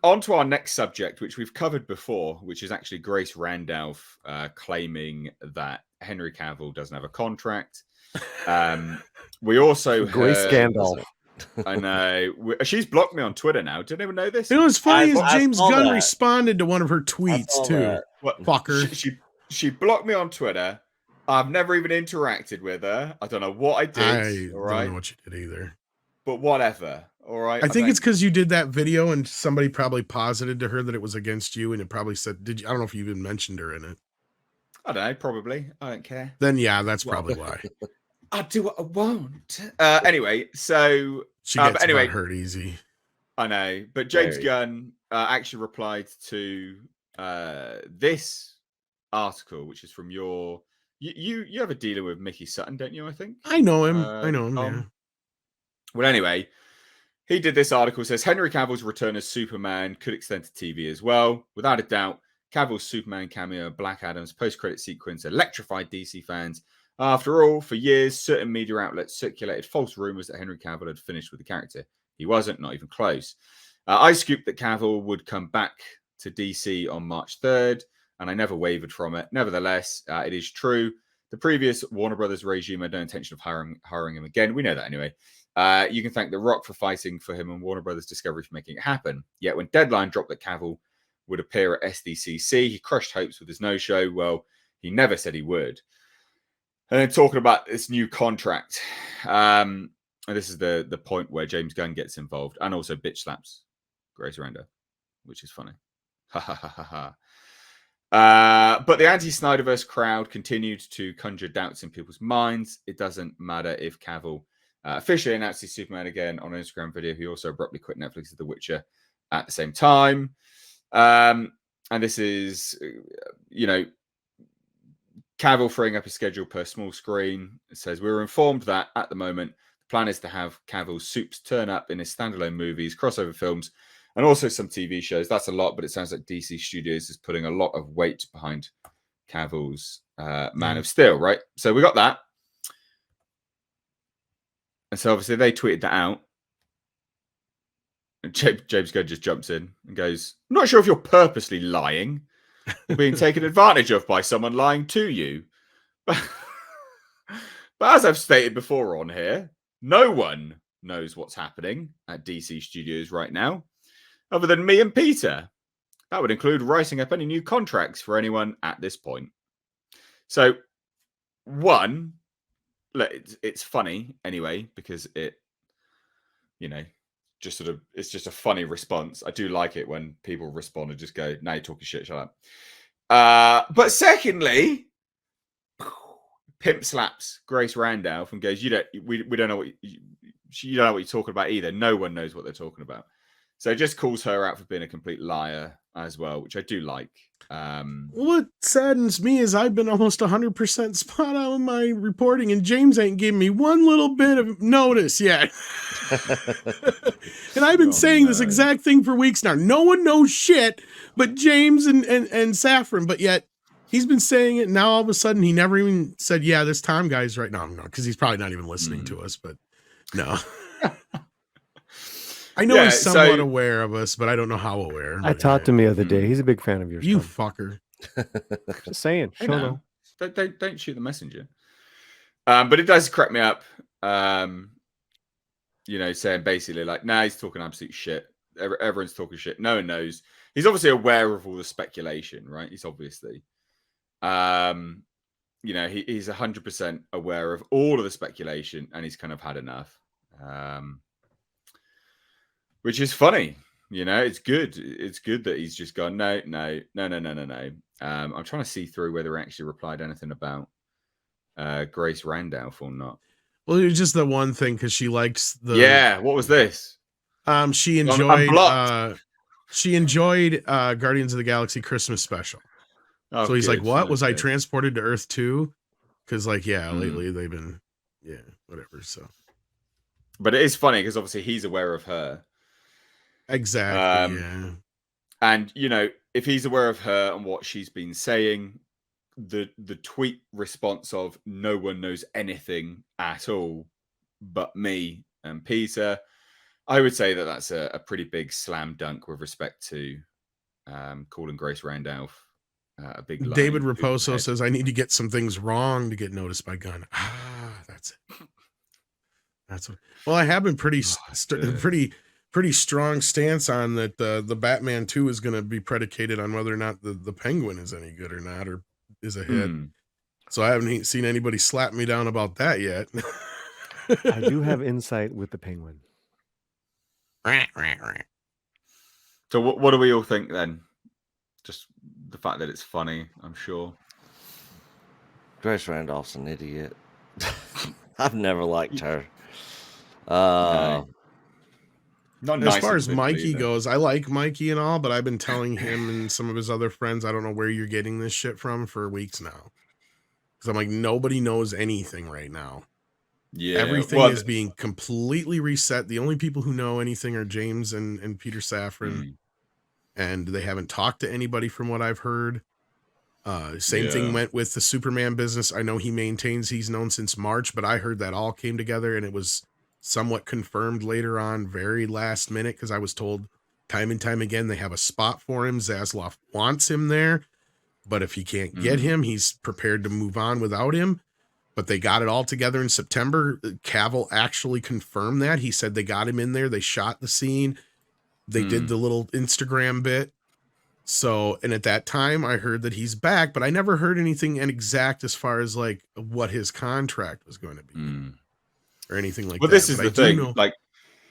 On to our next subject, which we've covered before, which is actually Grace Randolph claiming that Henry Cavill doesn't have a contract. We also Grace heard... Scandal. I know. She's blocked me on Twitter now. Didn't even know this. You know what's funny is James Gunn that. responded to one of her tweets too. What, fucker? She blocked me on Twitter. I've never even interacted with her. I don't know what I did. I all right? don't know what you did either. But whatever. All right. I think it's because you did that video and somebody probably posited to her that it was against you, and it probably said, "Did you?" I don't know if you even mentioned her in it. I don't know. Probably. I don't care. Then yeah, that's probably why. I do what I want. Anyway, so she gets anyway, hurt easy. I know, but James Gunn actually replied to this article, which is from your. You have a dealer with Mickey Sutton, don't you? I think I know him. Yeah. Well, anyway, he did this article. Says Henry Cavill's return as Superman could extend to TV as well. Without a doubt, Cavill's Superman cameo, Black Adam's post-credit sequence electrified DC fans. After all, for years, certain media outlets circulated false rumors that Henry Cavill had finished with the character. He wasn't, not even close. I scooped that Cavill would come back to DC on March 3rd, and I never wavered from it. Nevertheless, it is true. The previous Warner Brothers regime had no intention of hiring him again. We know that anyway. You can thank The Rock for fighting for him and Warner Brothers Discovery for making it happen. Yet when Deadline dropped that Cavill would appear at SDCC, he crushed hopes with his no-show. Well, he never said he would. And then talking about this new contract, and this is the point where James Gunn gets involved and also bitch slaps Grace Randolph, which is funny. Ha ha ha ha ha. But the anti-Snyderverse crowd continued to conjure doubts in people's minds. It doesn't matter if Cavill officially announced he's Superman again on an Instagram video. He also abruptly quit Netflix's The Witcher at the same time. And this is, Cavill freeing up his schedule per small screen. It says, we were informed that at the moment, the plan is to have Cavill's Supes turn up in his standalone movies, crossover films, and also some TV shows. That's a lot, but it sounds like DC Studios is putting a lot of weight behind Cavill's Man of Steel, right? So we got that. And so obviously they tweeted that out. And James Gunn just jumps in and goes, I'm not sure if you're purposely lying or being taken advantage of by someone lying to you. But as I've stated before on here, no one knows what's happening at DC Studios right now, other than me and Peter. That would include writing up any new contracts for anyone at this point. So, one, it's funny anyway, because it, just sort of, it's just a funny response. I do like it when people respond and just go, "No, you're talking shit, shut up." But secondly, pimp slaps Grace Randolph and goes, we don't know what you don't know what you're talking about either. No one knows what they're talking about. So just calls her out for being a complete liar as well, which I do like. What saddens me is I've been almost 100% spot on with my reporting, and James ain't giving me one little bit of notice yet. And I've been saying this exact thing for weeks now. No one knows shit but James and Saffron, but yet he's been saying it. Now all of a sudden he never even said, yeah, this Tom guy's right. No, because he's probably not even listening to us, but no. I know he's somewhat aware of us, but I don't know how aware. I talked to him the other day. He's a big fan of yours. You fucker. Just saying. Hey, no. Don't shoot the messenger. But it does crack me up. Saying basically like, nah, he's talking absolute shit. Everyone's talking shit. No one knows. He's obviously aware of all the speculation, right? He's obviously, he's 100% aware of all of the speculation, and he's kind of had enough. Which is funny, it's good. It's good that he's just gone, no. I'm trying to see through whether he actually replied anything about Grace Randolph or not. Well, it was just the one thing because she likes the. Yeah, what was this? She enjoyed Guardians of the Galaxy Christmas special. Oh, so he's like, "What was I transported to Earth too?" Because lately they've been, whatever. So, but it is funny because obviously he's aware of her. Exactly. Yeah. And if he's aware of her and what she's been saying, the tweet response of no one knows anything at all but me and Peter, I would say that that's a pretty big slam dunk with respect to calling Grace Randolph a big line. David Raposo says, I need to get some things wrong to get noticed by Gunn. That's it. That's what. Well, I have been pretty strong stance on that. The Batman 2 is going to be predicated on whether or not the Penguin is any good or not, or is a hit. So I haven't seen anybody slap me down about that yet. I do have insight with the Penguin. So what do we all think then? Just the fact that it's funny, I'm sure. Grace Randolph's an idiot. I've never liked her. No. Not as far as Mikey goes, I like Mikey and all, but I've been telling him and some of his other friends, I don't know where you're getting this shit from for weeks now. Because I'm like, nobody knows anything right now. Yeah, everything is being completely reset. The only people who know anything are James and Peter Safran, and they haven't talked to anybody from what I've heard. Same thing went with the Superman business. I know he maintains he's known since March, but I heard that all came together and it was somewhat confirmed later on, very last minute, because I was told time and time again they have a spot for him. Zaslav wants him there, but if he can't get him, he's prepared to move on without him. But they got it all together in September. Cavill actually confirmed that. He said they got him in there. They shot the scene. They did the little Instagram bit. So, and at that time I heard that he's back, but I never heard anything exact as far as like what his contract was going to be or anything like that. Well, this is the thing.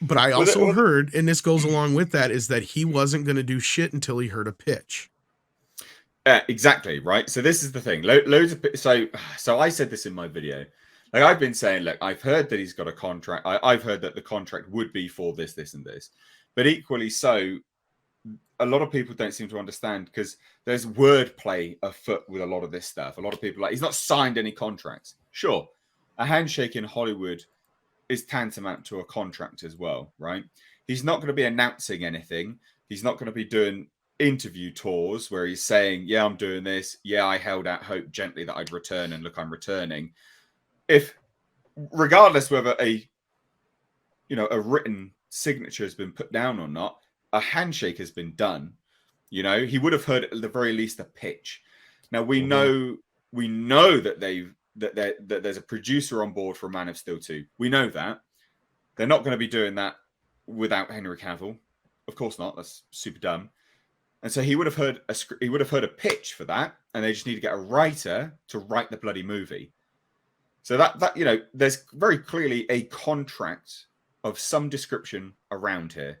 But I also heard, and this goes along with that, is that he wasn't going to do shit until he heard a pitch. Exactly, right? So this is the thing. Loads of so I said this in my video. Like I've been saying, look, I've heard that he's got a contract. I've heard that the contract would be for this, this, and this. But equally so, a lot of people don't seem to understand because there's wordplay afoot with a lot of this stuff. A lot of people he's not signed any contracts. Sure, a handshake in Hollywood is tantamount to a contract as well, right? He's not going to be announcing anything. He's not going to be doing interview tours where he's saying, yeah, I'm doing this. Yeah, I held out hope gently that I'd return, and look, I'm returning. If regardless whether a written signature has been put down or not, a handshake has been done. He would have heard at the very least a pitch. Now we know that that there's a producer on board for Man of Steel 2. We know that they're not going to be doing that without Henry Cavill. Of course not. That's super dumb. And so he would have heard a pitch for that, and they just need to get a writer to write the bloody movie. So that there's very clearly a contract of some description around here.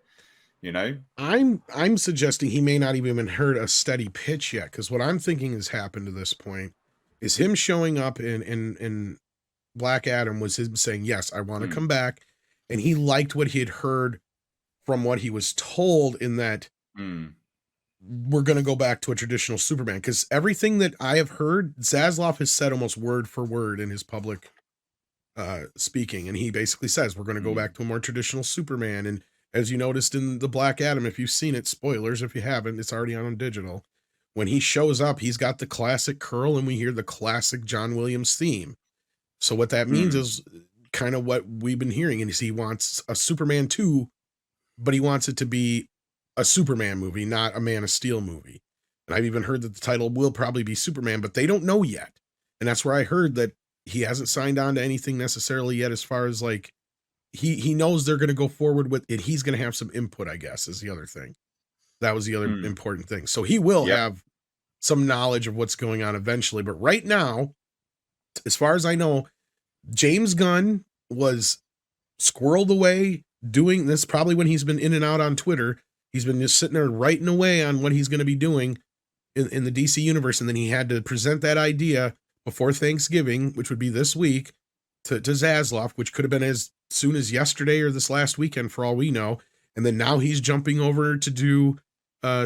I'm suggesting he may not even have heard a steady pitch yet, because what I'm thinking has happened to this point is him showing up in Black Adam was him saying, yes, I want to come back, and he liked what he had heard from what he was told in that we're going to go back to a traditional Superman, because everything that I have heard, Zaslav has said almost word for word in his public speaking, and he basically says we're going to go back to a more traditional Superman. And as you noticed in the Black Adam, if you've seen it, spoilers if you haven't, it's already on digital. When he shows up, he's got the classic curl, and we hear the classic John Williams theme. So what that means is kind of what we've been hearing, and he wants a Superman 2, but he wants it to be a Superman movie, not a Man of Steel movie. And I've even heard that the title will probably be Superman, but they don't know yet. And that's where I heard that he hasn't signed on to anything necessarily yet, as far as like, he knows they're going to go forward with it. He's going to have some input, I guess, is the other thing. That was the other important thing. So he will have some knowledge of what's going on eventually. But right now, as far as I know, James Gunn was squirreled away doing this, probably when he's been in and out on Twitter. He's been just sitting there writing away on what he's going to be doing in the DC universe. And then he had to present that idea before Thanksgiving, which would be this week, to Zaslav, which could have been as soon as yesterday or this last weekend for all we know. And then now he's jumping over to do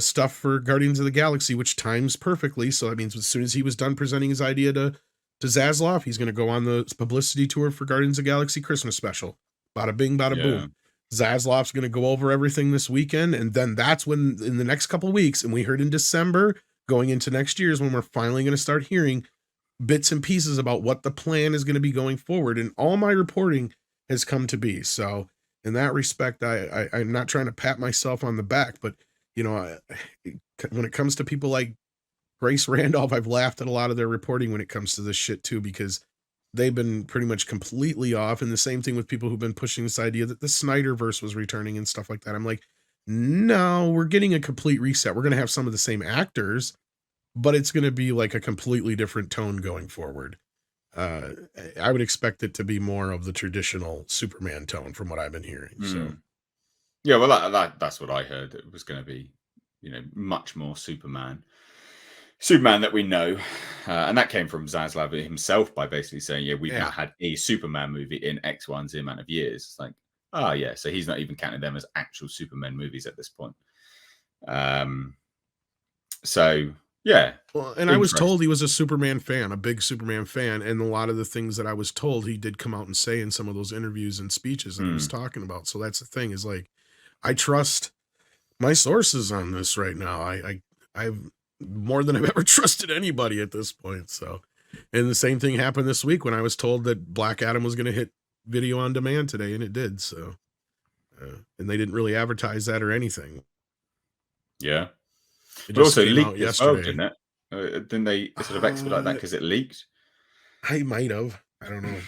stuff for Guardians of the Galaxy, which times perfectly. So that means as soon as he was done presenting his idea to Zaslav, he's going to go on the publicity tour for Guardians of the Galaxy Christmas special. Bada bing, bada boom. Zaslav's going to go over everything this weekend. And then that's when, in the next couple of weeks, and we heard in December going into next year, is when we're finally going to start hearing bits and pieces about what the plan is going to be going forward. And all my reporting has come to be. So in that respect, I'm not trying to pat myself on the back, but you know, when it comes to people like Grace Randolph, I've laughed at a lot of their reporting when it comes to this shit too, because they've been pretty much completely off. And the same thing with people who've been pushing this idea that the Snyderverse was returning and stuff like that. I'm like, no, we're getting a complete reset. We're going to have some of the same actors, but it's going to be like a completely different tone going forward. I would expect it to be more of the traditional Superman tone from what I've been hearing. So, yeah, well, that's what I heard. It was going to be, much more Superman that we know, and that came from Zaslav himself by basically saying, "Yeah, we've not had a Superman movie in X, Y, and Z amount of years." It's like, oh yeah, so he's not even counting them as actual Superman movies at this point. So yeah. Well, and I was told he was a Superman fan, a big Superman fan, and a lot of the things that I was told he did come out and say in some of those interviews and speeches that he was talking about. So that's the thing, is like, I trust my sources on this right now. I've more than I've ever trusted anybody at this point. So, and the same thing happened this week when I was told that Black Adam was going to hit video on demand today, and it did. So, and they didn't really advertise that or anything. Yeah. It but also came leaked out as well, yesterday. didn't it? Didn't they sort of expedite that because it leaked? I might have. I don't know.